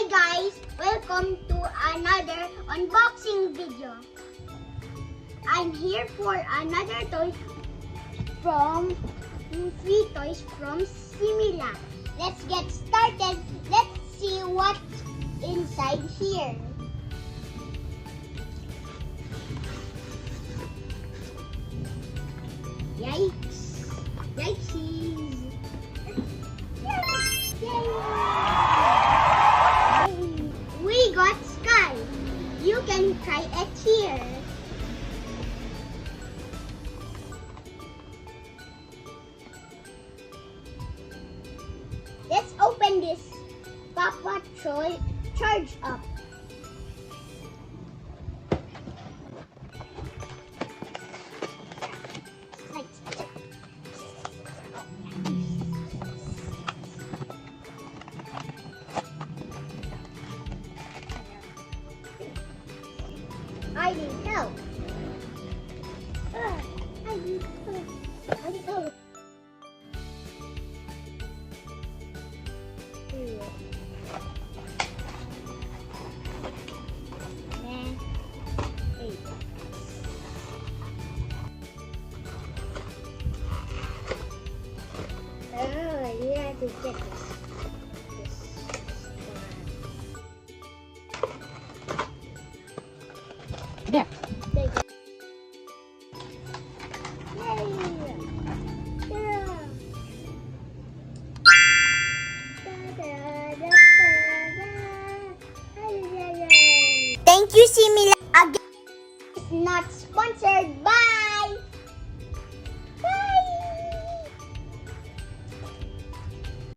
guys! Welcome to another unboxing video. I'm here for another toy from free toys from Similac. Let's get started. Let's see what's inside here. Yikes! Yikesies! We got Sky. You can try it here. Let's open this Papa Charge Up. I need help. I need help. I need help. Oh, you have to get this. There. There you go. Yay! Thank you, Similac. Again, it's not sponsored,